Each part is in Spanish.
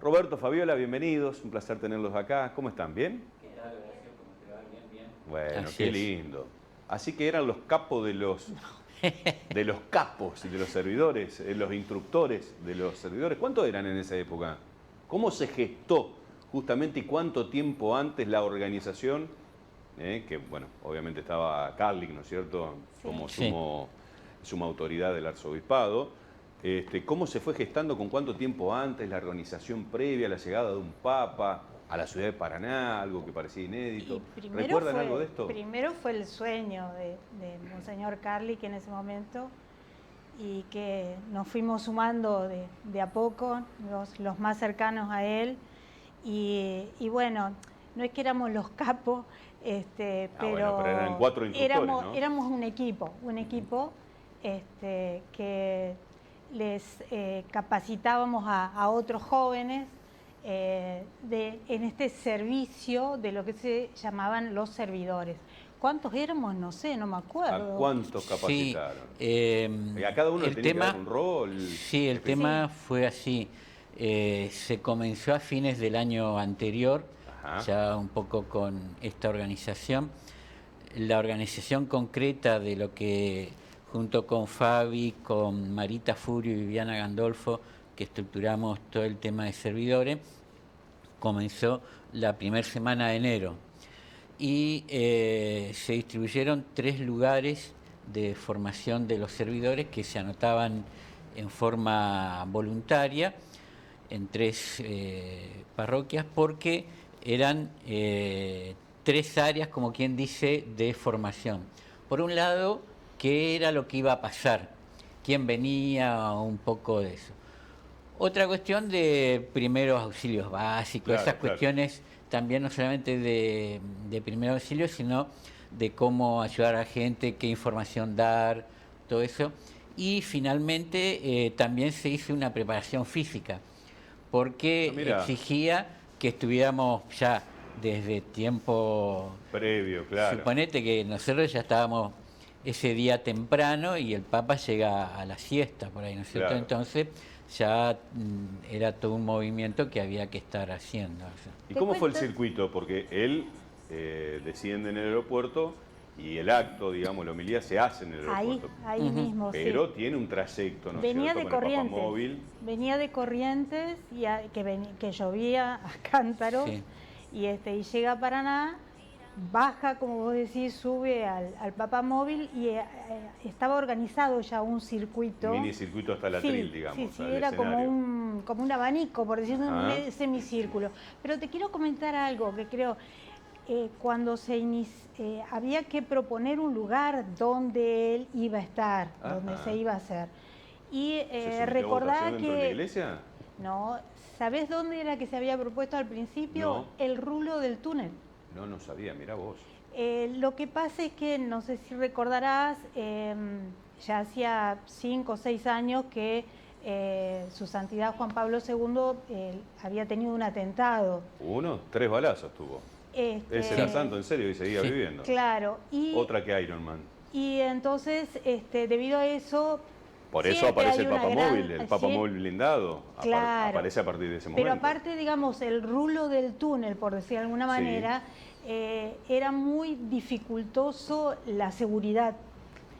Roberto, Fabiola, bienvenidos, un placer tenerlos acá. ¿Cómo están? ¿Bien? ¿Qué tal, Horacio? ¿Cómo te va? Bien, bien. Bueno, Así qué es. lindo. Así que eran los capos de los capos y de los servidores, los instructores de los servidores. ¿Cuántos eran en esa época? ¿Cómo se gestó justamente y cuánto tiempo antes la organización? Que, bueno, obviamente estaba Carlick, ¿no es cierto?, como suma autoridad del arzobispado. ¿Cómo se fue gestando, con cuánto tiempo antes, la organización previa a la llegada de un papa a la ciudad de Paraná, algo que parecía inédito? ¿Recuerdan algo de esto? Primero fue el sueño de Monseñor Carlick en ese momento, y que nos fuimos sumando de a poco, los más cercanos a él, y bueno, no es que éramos los capos, pero eran 4 instructores, ¿no? éramos un equipo que les capacitábamos a otros jóvenes en este servicio de lo que se llamaban los servidores. ¿Cuántos éramos? No sé, no me acuerdo. ¿A cuántos capacitaron? Sí, ¿Y a cada uno le tenía que dar un rol? Sí, el tema fue así. Se comenzó a fines del año anterior, ya un poco con esta organización. La organización concreta de lo que, junto con Fabi, con Marita Furio y Viviana Gandolfo, que estructuramos todo el tema de servidores, comenzó la primera semana de enero. Y se distribuyeron 3 lugares de formación de los servidores que se anotaban en forma voluntaria en 3 parroquias, porque eran 3 áreas, como quien dice, de formación. Por un lado, qué era lo que iba a pasar, quién venía, un poco de eso. Otra cuestión de primeros auxilios básicos, esas cuestiones también, no solamente de primeros auxilios, sino de cómo ayudar a la gente, qué información dar, todo eso. Y finalmente también se hizo una preparación física, porque exigía que estuviéramos ya desde tiempo previo, claro. Suponete que nosotros ya estábamos ese día temprano y el Papa llega a la siesta, por ahí, ¿no es cierto? Claro. Entonces ya era todo un movimiento que había que estar haciendo. ¿Y cómo fue el circuito? Porque él desciende en el aeropuerto y el acto, digamos, la homilía se hace en el aeropuerto. Ahí mismo, pero tiene un trayecto, ¿no es Venía cierto? de Con el Corrientes. papamóvil. Venía de Corrientes y que llovía a cántaros, y llega a Paraná, baja, como vos decís, sube al papamóvil, y estaba organizado ya un circuito. Mini circuito hasta el atril, digamos. Sí, era como un abanico, por decirlo, un semicírculo. Pero te quiero comentar algo que creo, cuando había que proponer un lugar donde él iba a estar, donde se iba a hacer. Y recordá que... ¿Dentro de la iglesia? No, ¿sabés dónde era que se había propuesto al principio? No. El rulo del túnel. No sabía, mirá vos. Lo que pasa es que, no sé si recordarás, ya hacía 5 o 6 años que su santidad Juan Pablo II había tenido un atentado. 3 balazos tuvo. Ese era santo, en serio, y seguía viviendo. Claro. Otra que Iron Man. Y entonces, debido a eso... Por eso aparece el papamóvil, el papamóvil blindado. Claro. Aparece a partir de ese momento. Pero aparte, digamos, el rulo del túnel, por decir de alguna manera, era muy dificultoso la seguridad.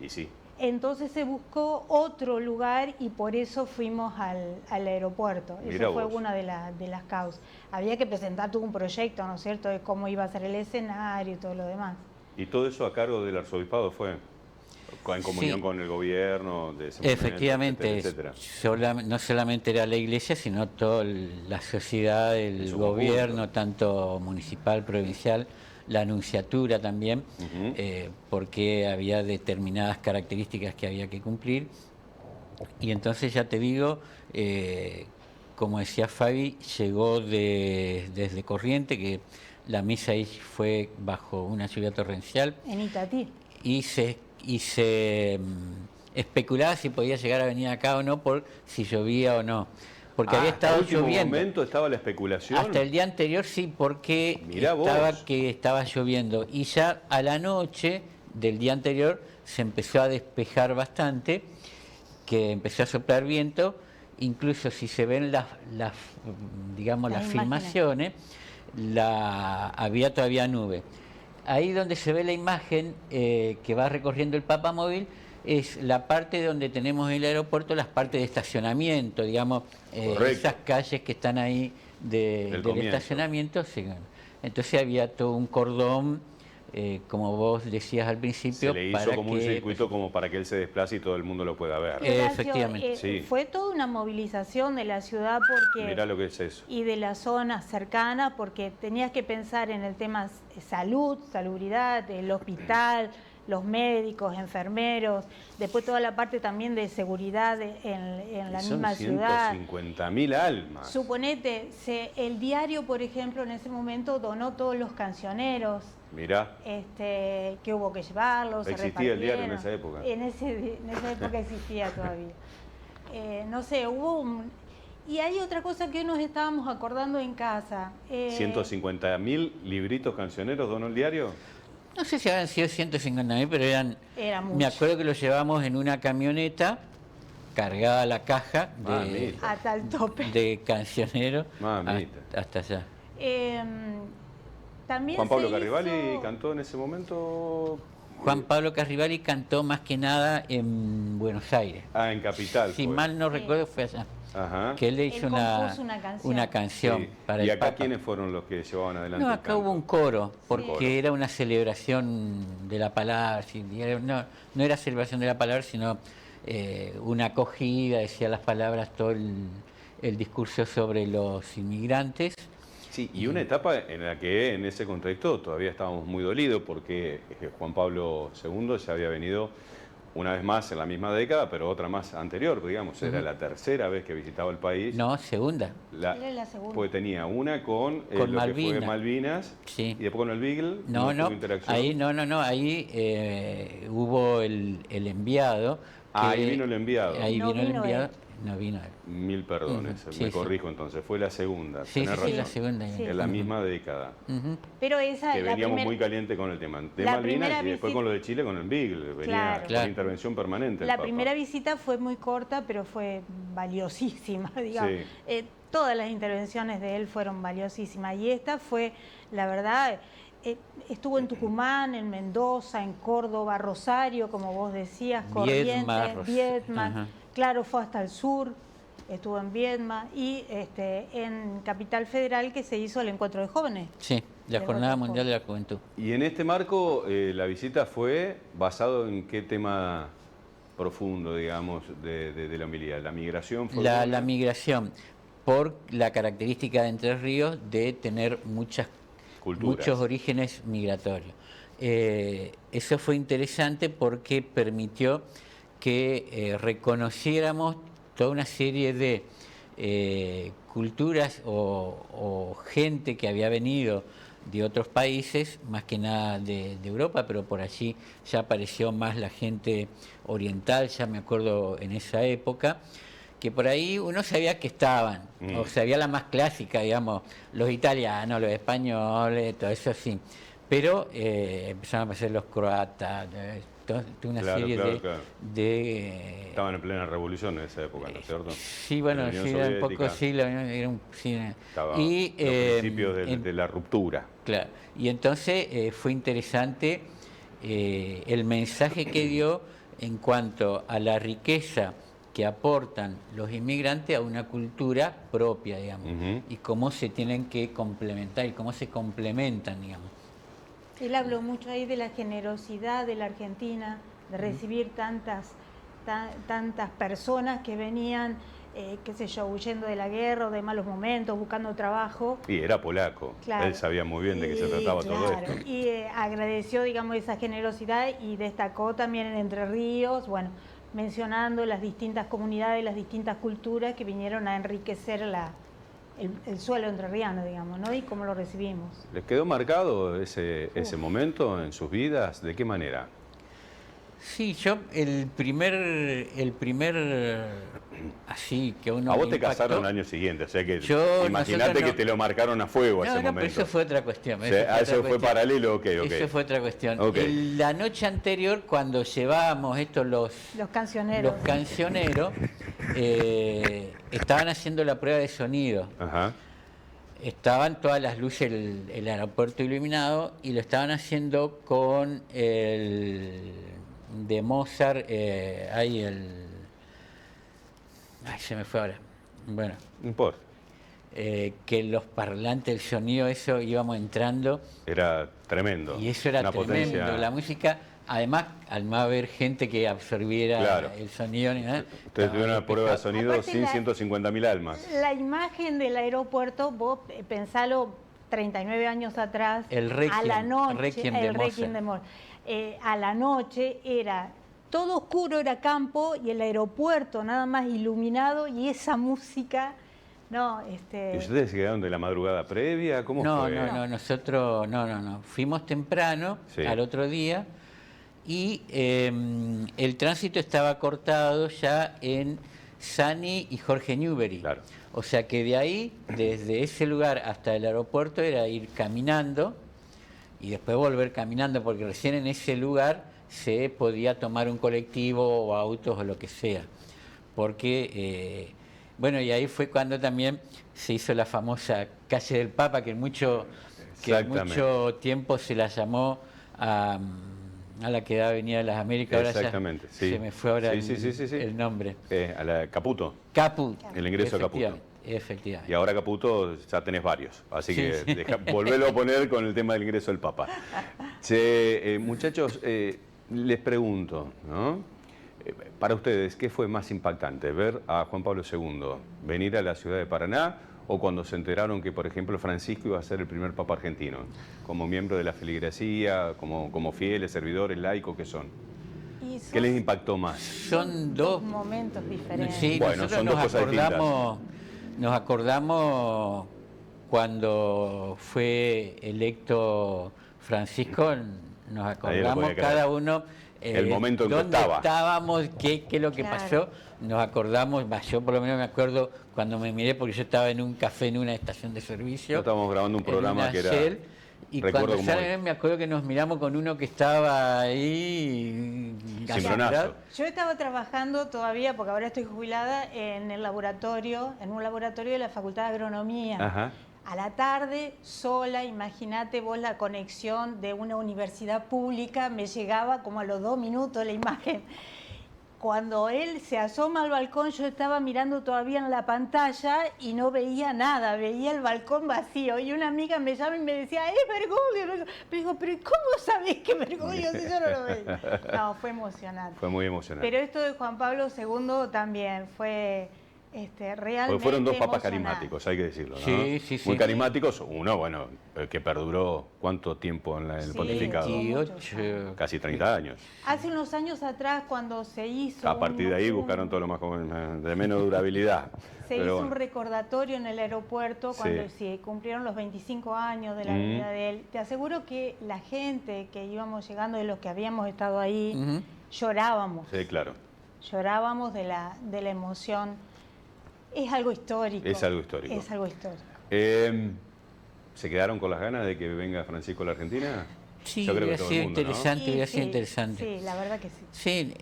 Y sí. Entonces se buscó otro lugar y por eso fuimos al aeropuerto. Esa fue una de las causas. Había que presentar todo un proyecto, ¿no es cierto?, de cómo iba a ser el escenario y todo lo demás. ¿Y todo eso a cargo del arzobispado fue? En comunión con el gobierno de ese momento, efectivamente, etcétera. No solamente era la iglesia, sino toda la sociedad, el gobierno, tanto municipal, provincial, la anunciatura también, porque había determinadas características que había que cumplir. Y entonces, ya te digo, como decía Fabi, llegó desde Corrientes, que la misa ahí fue bajo una lluvia torrencial. En Itatí. Y se especulaba si podía llegar a venir acá o no, por si llovía o no. Porque había estado lloviendo. ¿En último momento estaba la especulación? Hasta el día anterior sí, porque estaba lloviendo. Y ya a la noche del día anterior se empezó a despejar bastante, que empezó a soplar viento, incluso si se ven digamos, las filmaciones, había todavía nube. Ahí donde se ve la imagen que va recorriendo el papamóvil es la parte donde tenemos el aeropuerto, las partes de estacionamiento, digamos, esas calles que están ahí del estacionamiento. Sí. Entonces había todo un cordón, como vos decías al principio. Se le hizo como un circuito como para que él se desplace y todo el mundo lo pueda ver. Efectivamente. Sí. Fue toda una movilización de la ciudad porque mirá lo que es eso. Y de las zonas cercanas, porque tenías que pensar en el tema salud, salubridad, el hospital, los médicos, enfermeros, después toda la parte también de seguridad en la misma ciudad. Son 150.000 almas. Suponete, el diario, por ejemplo, en ese momento donó todos los cancioneros. Mirá. Que hubo que llevarlos. ¿Existía el diario en esa época? En esa época existía todavía. No sé, Y hay otra cosa que nos estábamos acordando en casa. 150.000 libritos cancioneros donó el diario. No sé si habían sido 150.000, pero eran... Era mucho. Me acuerdo que los llevamos en una camioneta cargada la caja hasta el tope de cancionero hasta allá. También Juan Pablo Carrivali cantó en ese momento. Juan Pablo Carrivali cantó más que nada en Buenos Aires. En Capital. Si mal no recuerdo fue allá. Ajá. Que él le hizo una canción sí. para ¿Y el acá Papa. quiénes fueron los que llevaban adelante? No, el acá canto? hubo un coro, porque era una celebración de la palabra. No era celebración de la palabra, sino una acogida, decía las palabras, todo el discurso sobre los inmigrantes. Sí, y una etapa en la que en ese contexto todavía estábamos muy dolidos porque Juan Pablo II ya había venido una vez más en la misma década, pero otra más anterior, digamos, era la tercera vez que visitaba el país. No, segunda. Era la segunda. Pues tenía una con lo Malvinas. que fue Malvinas, sí. Y después con el Beagle. No, interacción. ahí ahí hubo el enviado. Ahí vino el enviado. Ahí no vino el enviado. Él. No vino. Mil perdones, Sí, me corrijo entonces, fue la segunda. Sí, tenés razón. la segunda. Sí. En la misma década. Pero esa Que veníamos muy caliente con el tema de la Malvinas y después visita, con lo de Chile con el Beagle. Venía con intervención permanente. La primera visita fue muy corta, pero fue valiosísima, digamos. Sí. Todas las intervenciones de él fueron valiosísimas. Y esta fue, la verdad, estuvo en Tucumán, en Mendoza, en Córdoba, Rosario, como vos decías, Corrientes, Viedma. Claro, fue hasta el sur. Estuvo en Viedma y en Capital Federal, que se hizo el encuentro de jóvenes. Sí, la Jornada Mundial de la Juventud. Y en este marco, la visita fue basado en qué tema profundo, digamos, de la homilía. ¿La migración fue? La migración, por la característica de Entre Ríos de tener muchos orígenes migratorios. Eso fue interesante porque permitió que reconociéramos toda una serie de culturas o gente que había venido de otros países, más que nada de Europa, pero por allí ya apareció más la gente oriental, ya me acuerdo en esa época, que por ahí uno sabía que estaban, o sabía la más clásica, digamos, los italianos, los españoles, todo eso sí, pero empezaron a aparecer los croatas, toda una serie de... Estaban en plena revolución en esa época, ¿no es cierto? Sí, bueno, sí, era un poco, sí, Estaba los principios de la ruptura. Claro, y entonces fue interesante el mensaje que dio en cuanto a la riqueza que aportan los inmigrantes a una cultura propia, digamos, y cómo se tienen que complementar y cómo se complementan, digamos. Él habló mucho ahí de la generosidad de la Argentina, de recibir tantas personas que venían, qué sé yo, huyendo de la guerra o de malos momentos, buscando trabajo. Y era polaco, claro. Él sabía muy bien de qué se trataba todo esto. Y agradeció, digamos, esa generosidad y destacó también en Entre Ríos, bueno, mencionando las distintas comunidades, las distintas culturas que vinieron a enriquecer el suelo entrerriano, digamos, ¿no? Y cómo lo recibimos. ¿Les quedó marcado ese momento en sus vidas? ¿De qué manera? Sí, yo el primer así que uno A vos me te impactó, casaron el año siguiente, o sea que Yo- imagínate nosotros que no. te lo marcaron a fuego a ese pero momento. eso fue otra cuestión. O sea, eso fue paralelo, ok. Eso fue otra cuestión. Ok. La noche anterior, cuando llevábamos Los cancioneros. los cancioneros, estaban haciendo la prueba de sonido. Ajá. Estaban todas las luces, el aeropuerto iluminado, y lo estaban haciendo con el de Mozart, ahí ay, se me fue ahora. Bueno, No importa. que los parlantes, el sonido, eso íbamos entrando, Era tremendo. y eso era Una tremendo. potencia. La música, además, al no haber gente que absorbiera Claro. el sonido ni nada. Ustedes tuvieron una prueba de sonido Aparte sin la- 150.000 almas. La imagen del aeropuerto, vos pensalo 39 años atrás, El Requiem, a la noche, Requiem de el Requiem de Mozart. A la noche era todo oscuro, era campo, y el aeropuerto nada más iluminado, y esa música, no, ¿Y ustedes se quedaron de la madrugada previa? ¿Cómo No, fue? no, nosotros, no. Fuimos temprano, Sí. al otro día, y el tránsito estaba cortado ya en Sani y Jorge Newbery. Claro. O sea que de ahí, desde ese lugar hasta el aeropuerto, era ir caminando y después volver caminando, porque recién en ese lugar se podía tomar un colectivo o autos o lo que sea. Porque, bueno, y ahí fue cuando también se hizo la famosa calle del Papa, que mucho tiempo se la llamó a la que da Avenida de las Américas. Ahora Exactamente, ya sí. se me fue ahora Sí. el nombre. A la Caputo. Capu. El ingreso a Caputo. Efectivamente. Y ahora Caputo ya tenés varios. Así que volvelo a poner con el tema del ingreso del Papa. Che, muchachos, les pregunto, ¿no? Para ustedes, ¿qué fue más impactante? ¿Ver a Juan Pablo II venir a la ciudad de Paraná o cuando se enteraron que, por ejemplo, Francisco iba a ser el primer Papa argentino? Como miembro de la feligresía, como fieles, servidores, laicos que son. ¿Qué les impactó más? Son dos momentos diferentes. Sí, Bueno, nosotros son dos cosas nos acordamos cuando fue electo Francisco, nos acordamos podía creer. cada uno El momento en que dónde estaba. estábamos, qué es lo que Claro. pasó, nos acordamos, yo por lo menos me acuerdo cuando me miré, porque yo estaba en un café en una estación de servicio. Estábamos grabando un en programa una que era... Shell, y recuerdo cuando como salen, hoy. me acuerdo que nos miramos con uno que estaba ahí... Cimbronazo. Yo estaba trabajando todavía, porque ahora estoy jubilada, en un laboratorio de la Facultad de Agronomía. Ajá. A la tarde, sola, imagínate vos la conexión de una universidad pública, me llegaba como a los 2 minutos la imagen. Cuando él se asoma al balcón, yo estaba mirando todavía en la pantalla y no veía nada, veía el balcón vacío. Y una amiga me llama y me decía, ¡es Bergoglio! Me digo, ¿pero cómo sabés que Bergoglio si yo no lo veía? No, fue emocionante. Fue muy emocionante. Pero esto de Juan Pablo II también fue realmente Porque fueron dos papas emocionante. carismáticos, hay que decirlo, ¿no? Sí. Muy carismáticos. Uno, bueno, que perduró ¿cuánto tiempo en el Sí, pontificado? 28. Casi 30 años. Hace unos años atrás, cuando se hizo... A partir de ahí buscaron todo lo más de menos durabilidad. Se Pero hizo bueno. un recordatorio en el aeropuerto cuando Sí. se cumplieron los 25 años de la vida de él. Te aseguro que la gente que íbamos llegando, de los que habíamos estado ahí, Ujú. llorábamos. Sí, claro. Llorábamos de la emoción. Es algo histórico. Es algo histórico. Es algo histórico. ¿Se quedaron con las ganas de que venga Francisco a la Argentina? Sí, Yo creo que hubiera todo sido el mundo, ¿no? interesante, hubiera sido Sí, interesante. Sí, la verdad que sí. Sí,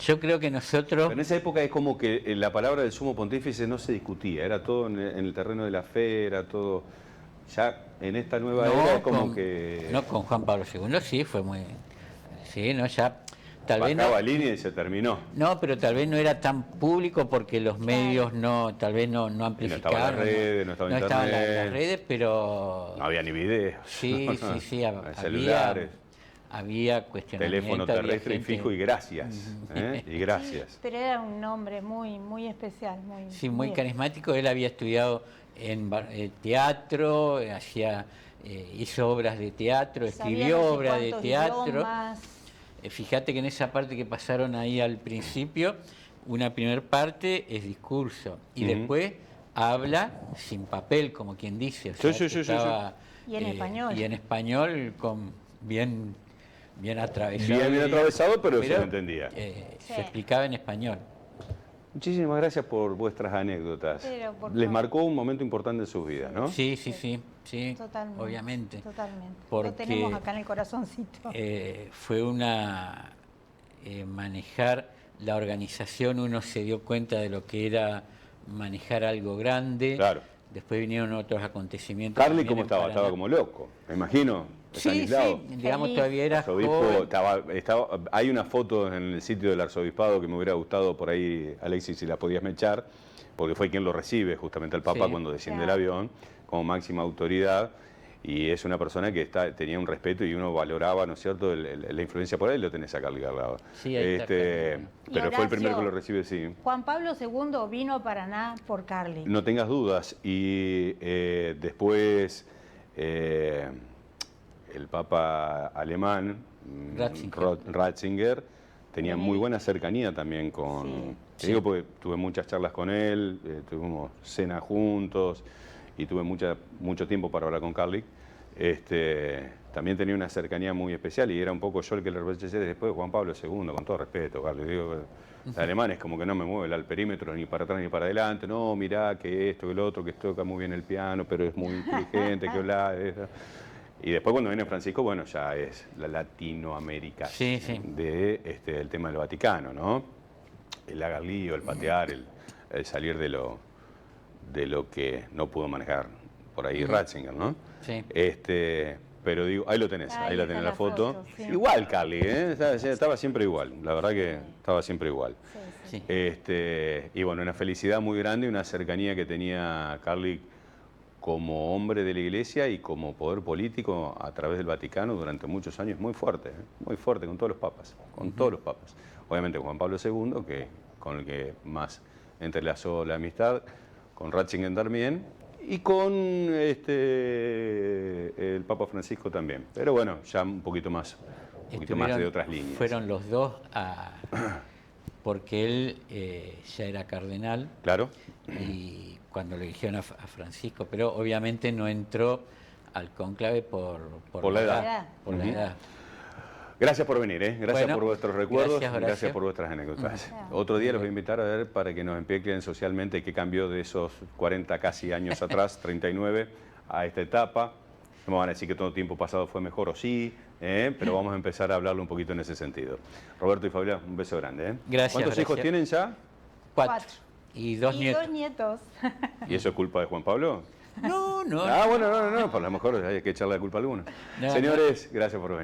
yo creo que nosotros... Pero en esa época es como que la palabra del sumo pontífice no se discutía, era todo en el terreno de la fe, era todo... Ya en esta nueva era es como que... No, con Juan Pablo II sí, fue muy... Sí, no, ya... Tal vez no, bajaba línea y se terminó. no, pero tal vez no era tan público porque los medios tal vez no amplificaron. estaban las redes, no estaba estaban internet. las redes, pero... No había ni videos. Sí, Celulares, había cuestionamientos. teléfono había terrestre y gente- fijo y gracias. Y gracias. Pero era un hombre muy, muy especial. Sí, muy carismático. Él había estudiado en teatro, hizo obras de teatro, escribió obras de teatro. Fíjate que en esa parte que pasaron ahí al principio, una primer parte es discurso y después habla sin papel, como quien dice. O sea, Sí. Y en español. Y en español bien bien atravesado. Bien atravesado, pero se pero, lo entendía. Se explicaba en español. Muchísimas gracias por vuestras anécdotas. Les marcó un momento importante en sus vidas, ¿no? Sí, sí, sí, sí, Totalmente. obviamente. Totalmente. Porque, lo tenemos acá en el corazoncito. Fue una... manejar la organización, uno se dio cuenta de lo que era manejar algo grande. Claro. Después vinieron otros acontecimientos. Carly, ¿cómo estaba? Estaba como loco, me imagino. Sí, sí, digamos, Feliz. todavía era Arzobispo, joven. hay una foto en el sitio del arzobispado que me hubiera gustado por ahí, Alexis, si la podías mechar, porque fue quien lo recibe justamente al Papa Sí. cuando desciende Claro. el avión, como máxima autoridad, y es una persona que tenía un respeto y uno valoraba, ¿no es cierto?, la influencia por él, lo tenés acá al lado. Sí, ahí está, claro. Pero fue el primero Horacio, que lo recibe, sí. Juan Pablo II vino a Paraná por Carly. No tengas dudas. Y después el Papa alemán, Ratzinger, tenía muy buena cercanía también con... Sí. Te digo porque tuve muchas charlas con él, tuvimos cena juntos y tuve mucho tiempo para hablar con Carly. También tenía una cercanía muy especial y era un poco yo el que le reproché después de Juan Pablo II, con todo respeto, Carly. Digo, el alemán es como que no me mueve al perímetro ni para atrás ni para adelante. No, mirá que esto, que lo otro, que toca muy bien el piano, pero es muy inteligente, que habla de eso. Y después cuando viene Francisco, bueno, ya es la Latinoamérica Sí, sí. el tema del Vaticano, ¿no? El agarlío, el patear, el salir de lo que no pudo manejar por ahí Ratzinger, ¿no? Sí. Pero digo, ahí lo tenés, ahí la está tenés la foto. sí. Igual Carly, ¿eh? Estaba siempre igual, la verdad que estaba siempre igual. Sí, sí. Sí. Y bueno, una felicidad muy grande y una cercanía que tenía Carly como hombre de la Iglesia y como poder político a través del Vaticano durante muchos años muy fuerte con todos los papas, todos los papas. Obviamente Juan Pablo II, con el que más entrelazó la amistad, con Ratzinger también, y con el Papa Francisco también. Pero bueno, ya un poquito más de otras líneas. Fueron los dos porque él ya era cardenal. Claro. Y cuando le eligieron a Francisco, pero obviamente no entró al cónclave por la edad. Por la edad. Gracias por venir, ¿eh? Gracias Bueno, por vuestros recuerdos, gracias, Horacio. gracias por vuestras anécdotas. Otro día los voy a invitar a ver para que nos expliquen socialmente qué cambió de esos 40 casi años atrás, 39, a esta etapa. No me van a decir que todo tiempo pasado fue mejor o sí, pero vamos a empezar a hablarlo un poquito en ese sentido. Roberto y Fabiola, un beso grande. Gracias. ¿Cuántos hijos tienen ya? 4. Y dos Y nietos. 2 nietos. ¿Y eso es culpa de Juan Pablo? No, no. Ah, bueno, no, por lo mejor hay que echarle la culpa a alguno. No, Señores, gracias por venir.